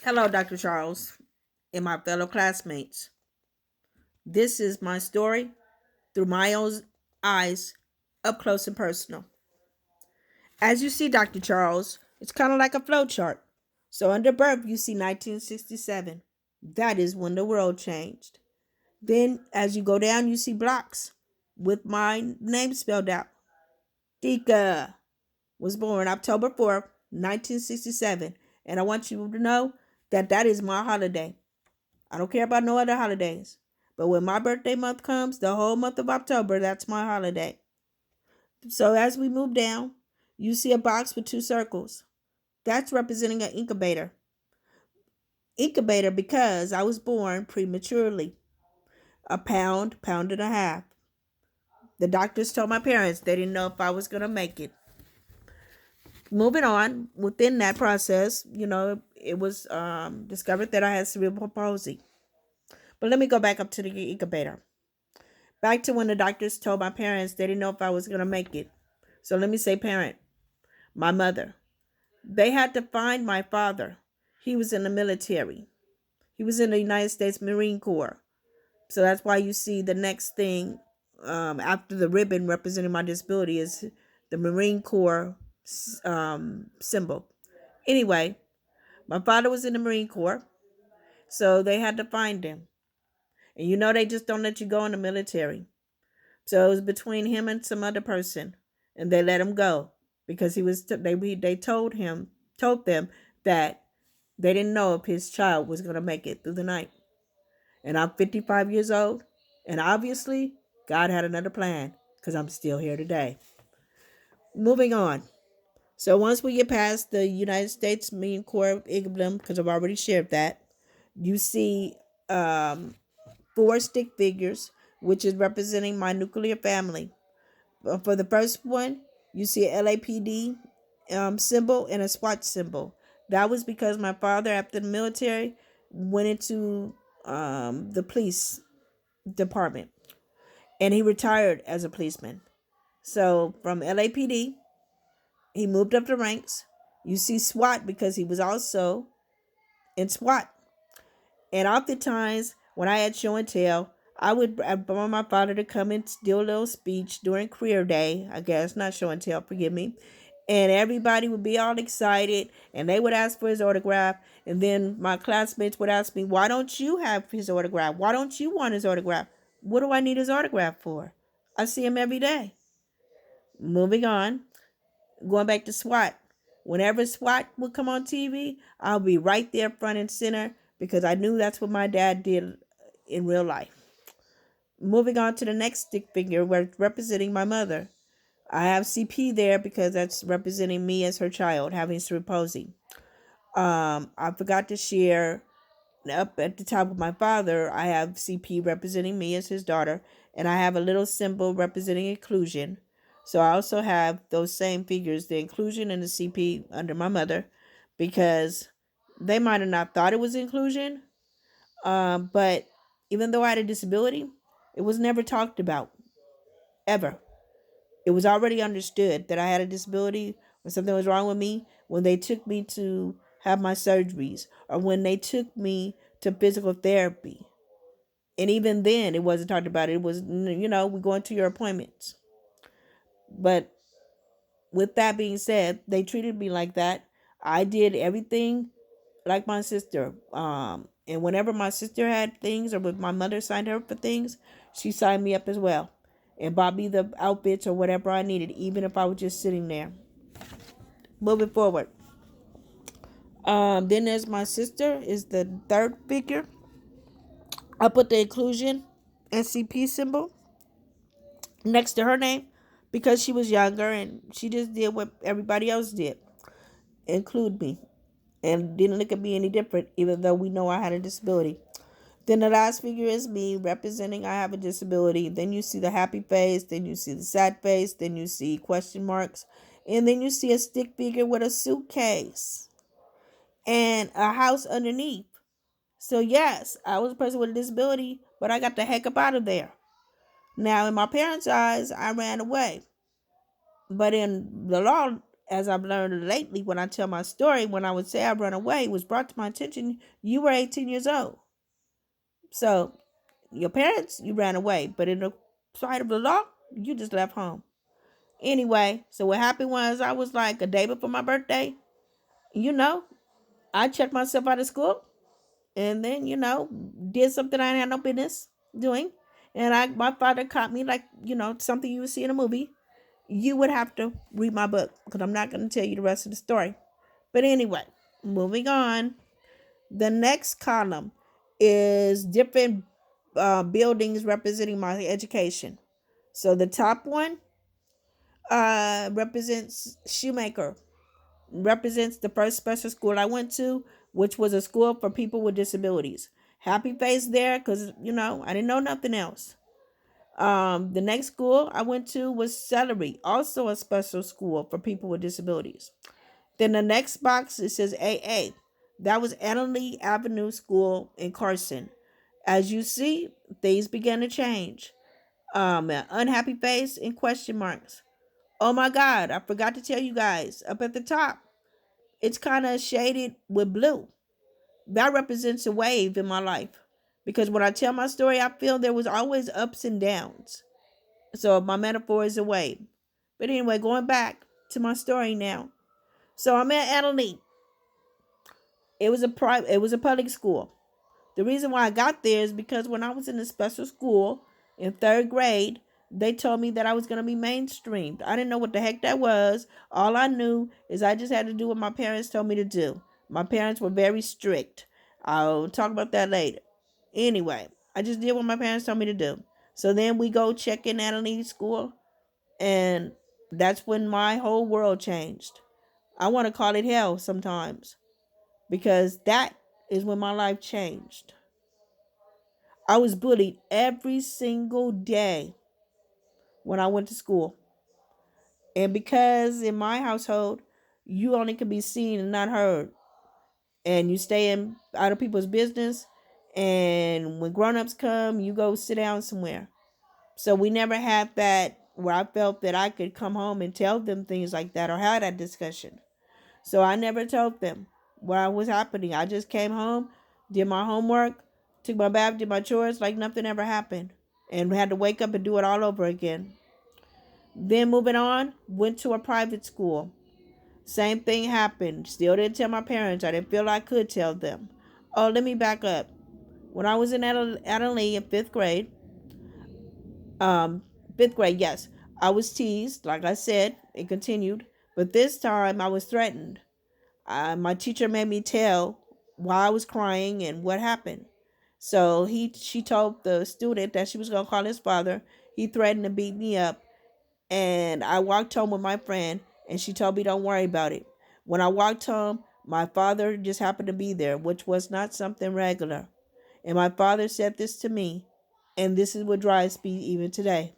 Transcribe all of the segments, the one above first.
Hello, Dr. Charles and my fellow classmates. This is my story through my own eyes, up close and personal. As you see, Dr. Charles, it's kind of like a flow chart. So under birth, you see 1967. That is when the world changed. Then, as you go down, you see blocks with my name spelled out. Tika was born October 4th, 1967. And I want you to know that that is my holiday. I don't care about no other holidays. But when my birthday month comes, the whole month of October, that's my holiday. So as we move down, you see a box with two circles. That's representing an incubator. Incubator because I was born prematurely. A pound and a half. The doctors told my parents they didn't know if I was going to make it. Moving on, within that process, it was discovered that I had cerebral palsy. But let me go back up to the incubator. Back to when the doctors told my parents they didn't know if I was going to make it. So let me say parent, my mother. They had to find my father. He was in the military. He was in the United States Marine Corps. So that's why you see the next thing after the ribbon representing my disability is the Marine Corps symbol. Anyway, my father was in the Marine Corps. So they had to find him. And they just don't let you go in the military. So it was between him and some other person, and they let him go because they told them that they didn't know if his child was going to make it through the night. And I'm 55 years old, and obviously God had another plan because I'm still here today. Moving on. So once we get past the United States Marine Corps emblem, because I've already shared that, you see um, four stick figures, which is representing my nuclear family. For the first one, you see a LAPD symbol and a SWAT symbol. That was because my father, after the military, went into the police department and he retired as a policeman. So from LAPD, he moved up the ranks. You see SWAT because he was also in SWAT. And oftentimes, when I had show and tell, I'd want my father to come and do a little speech during career day. I guess not show and tell, forgive me. And everybody would be all excited, and they would ask for his autograph. And then my classmates would ask me, "Why don't you have his autograph? Why don't you want his autograph? What do I need his autograph for? I see him every day." Moving on, going back to SWAT. Whenever SWAT would come on TV, I'll be right there front and center because I knew that's what my dad did in real life. Moving on to the next stick figure, where it's representing my mother. I have CP there because that's representing me as her child having cerebral palsy. I forgot to share up at the top of my father, I have CP representing me as his daughter, and I have a little symbol representing inclusion. So I also have those same figures, the inclusion and the CP under my mother, because they might have not thought it was inclusion, but even though I had a disability, it was never talked about, ever. It was already understood that I had a disability or something was wrong with me when they took me to have my surgeries or when they took me to physical therapy. And even then, it wasn't talked about. It was, we go into your appointments. But with that being said, they treated me like that. I did everything like my sister. And whenever my sister had things or when my mother signed her for things, she signed me up as well and bought me the outfits or whatever I needed, even if I was just sitting there. Moving forward. Then there's my sister, is the third figure. I put the inclusion SCP symbol next to her name because she was younger and she just did what everybody else did, include me, and didn't look at me any different, even though we know I had a disability. Then the last figure is me representing I have a disability. Then you see the happy face, then you see the sad face, then you see question marks, and then you see a stick figure with a suitcase and a house underneath. So yes, I was a person with a disability, but I got the heck up out of there. Now, in my parents' eyes, I ran away. But in the law as I've learned lately, when I tell my story, when I would say I run away, it was brought to my attention you were 18 years old. So your parents, you ran away, but in the sight of the law, you just left home. Anyway, so what happened was I was like a day before my birthday, you know, I checked myself out of school and then, did something I had no business doing. And my father caught me like, something you would see in a movie. You would have to read my book because I'm not going to tell you the rest of the story. But anyway, moving on. The next column is different buildings representing my education. So the top one represents Shoemaker, represents the first special school I went to, which was a school for people with disabilities. Happy face there because, I didn't know nothing else. The next school I went to was Celery, also a special school for people with disabilities. Then the next box, it says AA. That was Annalee Avenue School in Carson. As you see, things began to change. An unhappy face and question marks. Oh my God, I forgot to tell you guys. Up at the top, it's kind of shaded with blue. That represents a wave in my life. Because when I tell my story, I feel there was always ups and downs. So my metaphor is a wave. But anyway, going back to my story now. So I'm at Annalee. It was a public school. The reason why I got there is because when I was in a special school in third grade, they told me that I was going to be mainstreamed. I didn't know what the heck that was. All I knew is I just had to do what my parents told me to do. My parents were very strict. I'll talk about that later. Anyway, I just did what my parents told me to do. So then we go check in Adelaide's school, and that's when my whole world changed. I want to call it hell sometimes because that is when my life changed. I was bullied every single day when I went to school. And because in my household, you only can be seen and not heard. And you stay in out of people's business. And when grown-ups come, you go sit down somewhere. So we never had that where I felt that I could come home and tell them things like that or have that discussion. So I never told them what was happening. I just came home, did my homework, took my bath, did my chores like nothing ever happened, and had to wake up and do it all over again. Then moving on, went to a private school. Same thing happened. Still didn't tell my parents. I didn't feel I could tell them. Oh, let me back up. When I was in Adelaide in um, fifth grade, yes, I was teased, like I said, it continued. But this time I was threatened. My teacher made me tell why I was crying and what happened. So she told the student that she was gonna call his father. He threatened to beat me up, and I walked home with my friend, and she told me don't worry about it. When I walked home, my father just happened to be there, which was not something regular. And my father said this to me, and this is what drives me even today.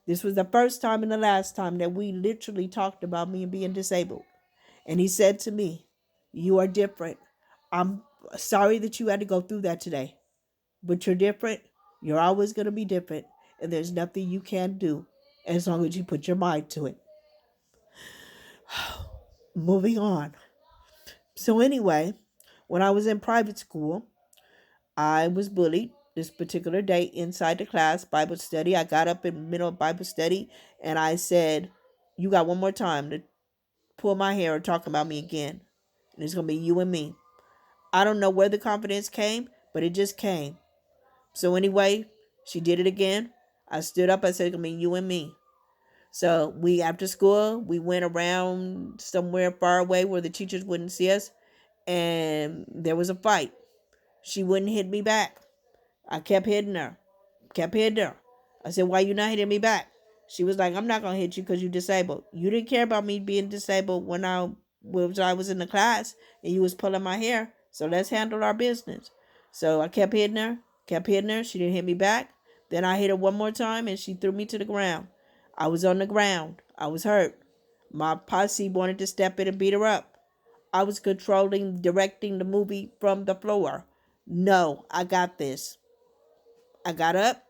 This was the first time and the last time that we literally talked about me being disabled. And he said to me, "You are different. I'm sorry that you had to go through that today, but you're different. You're always going to be different. And there's nothing you can do as long as you put your mind to it." Moving on. So, anyway, when I was in private school, I was bullied this particular day inside the class, Bible study. I got up in the middle of Bible study and I said, "You got one more time to pull my hair or talk about me again. And it's going to be you and me." I don't know where the confidence came, but it just came. So anyway, she did it again. I stood up. I said, "It's gonna be you and me." So we, after school, we went around somewhere far away where the teachers wouldn't see us, and there was a fight. She wouldn't hit me back. I kept hitting her. Kept hitting her. I said, "Why you not hitting me back?" She was like, "I'm not gonna hit you because you're disabled. You didn't care about me being disabled when I was in the class and you was pulling my hair. So let's handle our business." So I kept hitting her, kept hitting her. She didn't hit me back. Then I hit her one more time and she threw me to the ground. I was on the ground. I was hurt. My posse wanted to step in and beat her up. I was controlling, directing the movie from the floor. "No, I got this." I got up,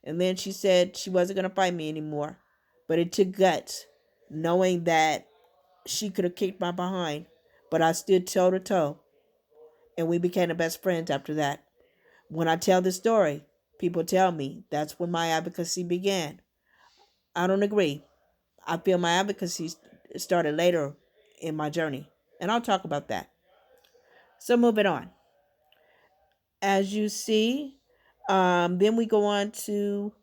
and then she said she wasn't going to fight me anymore. But it took guts, knowing that she could have kicked my behind, but I stood toe to toe, and we became the best friends after that. When I tell this story, people tell me that's when my advocacy began. I don't agree. I feel my advocacy started later in my journey, and I'll talk about that. So moving on. As you see, then we go on to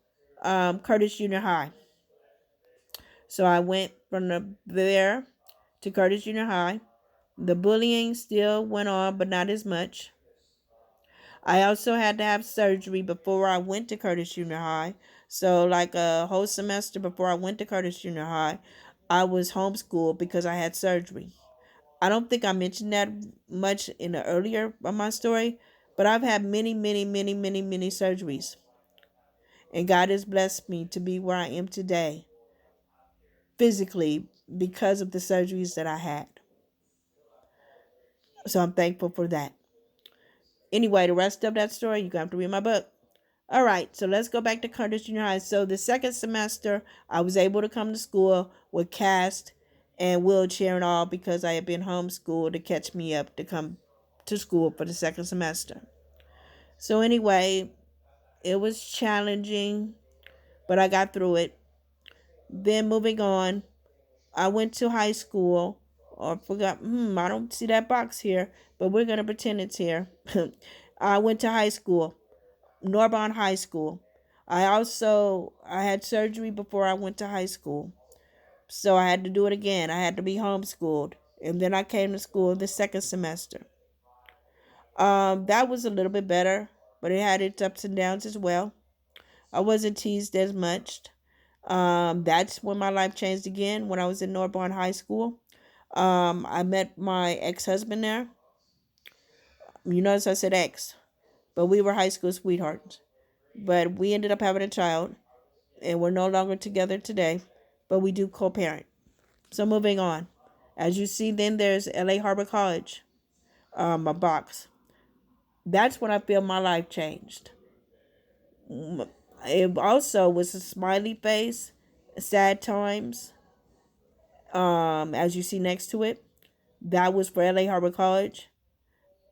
Curtis Junior High. So I went from there to Curtis Junior High. The bullying still went on, but not as much. I also had to have surgery before I went to Curtis Junior High. So, like a whole semester before I went to Curtis Junior High, I was homeschooled because I had surgery. I don't think I mentioned that much in the earlier of my story, but I've had many, many, many, many, many surgeries. And God has blessed me to be where I am today, physically, because of the surgeries that I had. So I'm thankful for that. Anyway, the rest of that story, you're going to have to read my book. All right, so let's go back to Curtis Junior High. So the second semester, I was able to come to school with cast and wheelchair and all because I had been homeschooled to catch me up to come to school for the second semester. So anyway, it was challenging, but I got through it. Then moving on, I went to high school. Or I forgot, I don't see that box here, but we're going to pretend it's here. I went to high school. Norbonne High School. I had surgery before I went to high school. So I had to do it again. I had to be homeschooled. And then I came to school the second semester. That was a little bit better, but it had its ups and downs as well. I wasn't teased as much. That's when my life changed again when I was in Norbonne High School. I met my ex-husband there. You notice I said ex, but we were high school sweethearts. But we ended up having a child, and we're no longer together today, but we do co-parent. So moving on. As you see, then there's LA Harbor College, a box. That's when I feel my life changed. It also was a smiley face, sad times, as you see next to it. That was for LA Harbor College,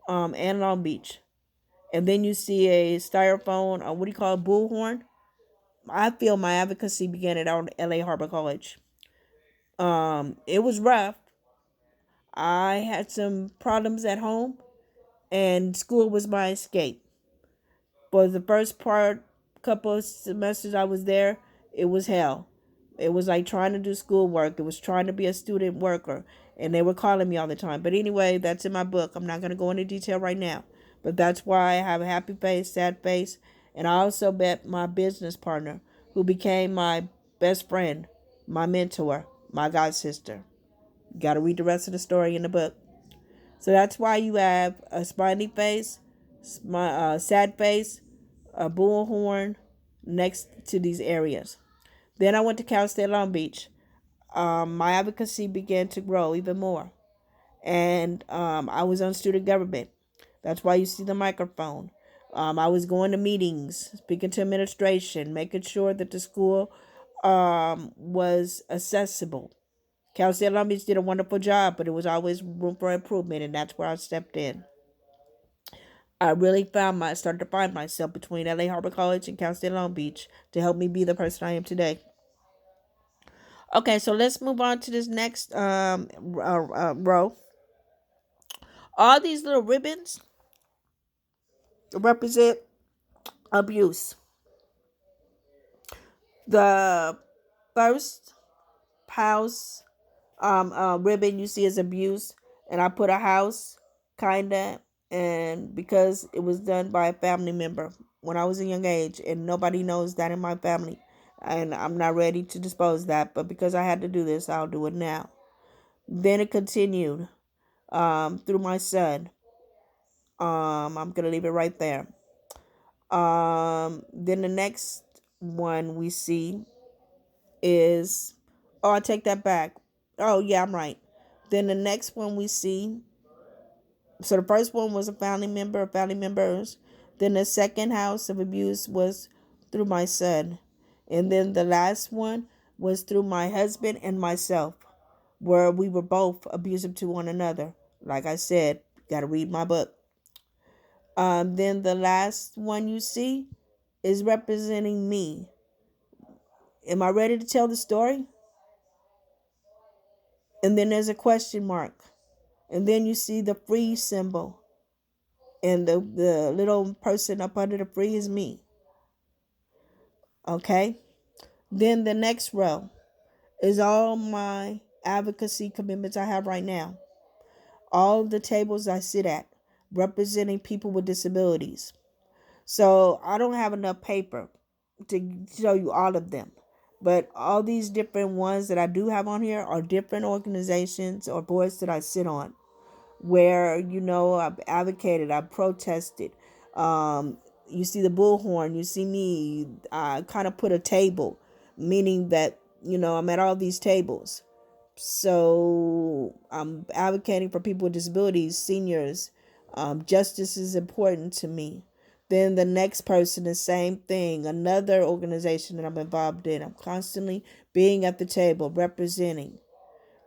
and Long Beach. And then you see a styrofoam, what do you call it, bullhorn. I feel my advocacy began at LA Harbor College. It was rough. I had some problems at home, and school was my escape. For the first couple of semesters I was there, it was hell. It was like trying to do schoolwork. It was trying to be a student worker, and they were calling me all the time. But anyway, that's in my book. I'm not going to go into detail right now. But that's why I have a happy face, sad face, and I also met my business partner, who became my best friend, my mentor, my god sister. Got to read the rest of the story in the book. So that's why you have a smiley face, sad face, a bullhorn next to these areas. Then I went to Cal State Long Beach. My advocacy began to grow even more. And I was on student government. That's why you see the microphone. I was going to meetings, speaking to administration, making sure that the school was accessible. Cal State Long Beach did a wonderful job, but it was always room for improvement, and that's where I stepped in. I really started to find myself between LA Harbor College and Cal State Long Beach to help me be the person I am today. Okay, so let's move on to this next row. All these little ribbons represent abuse. The first house ribbon you see is abuse, and I put a house, kinda, and because it was done by a family member when I was a young age, and nobody knows that in my family, and I'm not ready to dispose that, but because I had to do this, I'll do it now. Then it continued through my son. I'm gonna leave it right there. Then the next one we see is, oh, I take that back. Oh yeah, I'm right. Then the next one we see, so the first one was a family member or family members. Then the second house of abuse was through my son. And then the last one was through my husband and myself. where we were both abusive to one another. Like I said, got to read my book. Then the last one you see is representing me. Am I ready to tell the story? And then there's a question mark. And then you see the free symbol. And the little person up under the free is me. Okay? Then the next row is all my advocacy commitments I have right now. All the tables I sit at representing people with disabilities. So I don't have enough paper to show you all of them. But all these different ones that I do have on here are different organizations or boards that I sit on where, I've advocated, I've protested. You see the bullhorn, you see me, I kind of put a table, meaning that, I'm at all these tables. So I'm advocating for people with disabilities, seniors. Justice is important to me. Then the next person, the same thing, another organization that I'm involved in. I'm constantly being at the table, representing.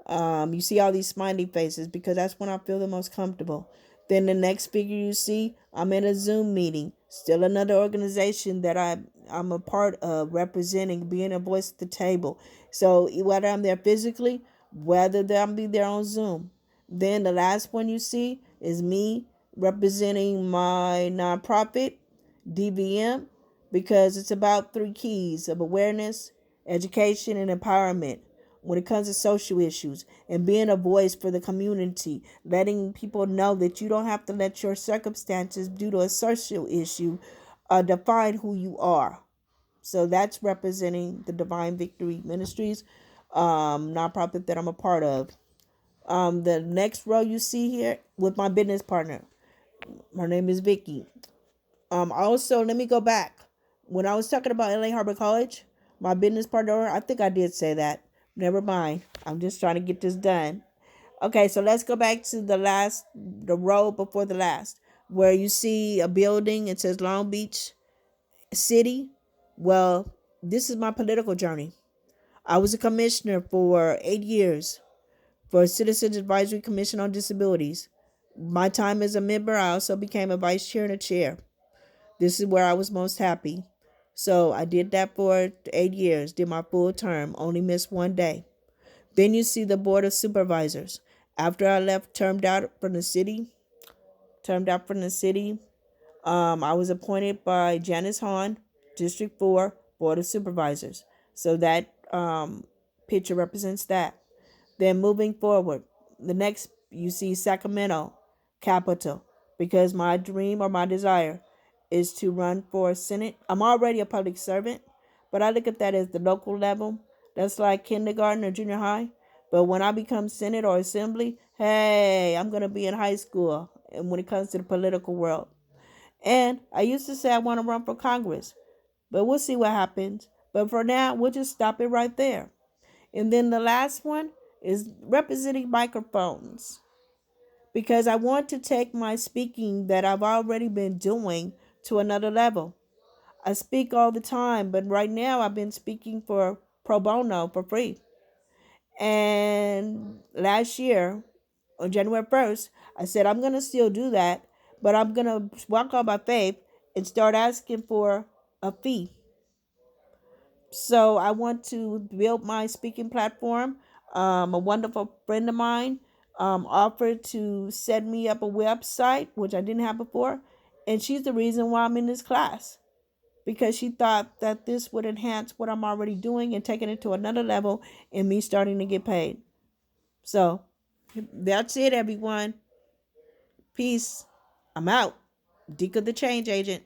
You see all these smiley faces because that's when I feel the most comfortable. Then the next figure you see, I'm in a Zoom meeting. Still another organization that I'm a part of, representing, being a voice at the table. So whether I'm there physically, whether I'm be there on Zoom. Then the last one you see is me representing my nonprofit, DVM, because it's about three keys of awareness, education, and empowerment when it comes to social issues, and being a voice for the community, letting people know that you don't have to let your circumstances due to a social issue define who you are. So that's representing the Divine Victory Ministries nonprofit that I'm a part of. The next row you see here with my business partner. Her name is Vicky. Also, let me go back. When I was talking about LA Harbor College, my business partner, I think I did say that. Never mind. I'm just trying to get this done. Okay, so let's go back to the row before the last, where you see a building. It says Long Beach City. Well, this is my political journey. I was a commissioner for 8 years for Citizens Advisory Commission on Disabilities. My time as a member, I also became a vice chair and a chair. This is where I was most happy. So I did that for 8 years, did my full term, only missed one day. Then you see the Board of Supervisors. After I left, termed out from the city, I was appointed by Janice Hahn, District 4, Board of Supervisors. So that picture represents that. Then moving forward, the next you see Sacramento, capital, because my dream or my desire is to run for Senate. I'm already a public servant, but I look at that as the local level. That's like kindergarten or junior high. But when I become Senate or Assembly, hey, I'm going to be in high school. And when it comes to the political world. And I used to say I want to run for Congress, but we'll see what happens. But for now, we'll just stop it right there. And then the last one is representing microphones, because I want to take my speaking that I've already been doing to another level. I speak all the time, but right now I've been speaking for pro bono for free. And last year, on January 1st, I said I'm going to still do that, but I'm going to walk on by faith and start asking for a fee. So I want to build my speaking platform. A wonderful friend of mine offered to set me up a website, which I didn't have before. And she's the reason why I'm in this class, because she thought that this would enhance what I'm already doing and taking it to another level and me starting to get paid. So that's it, everyone. Peace. I'm out. Deke the Change Agent.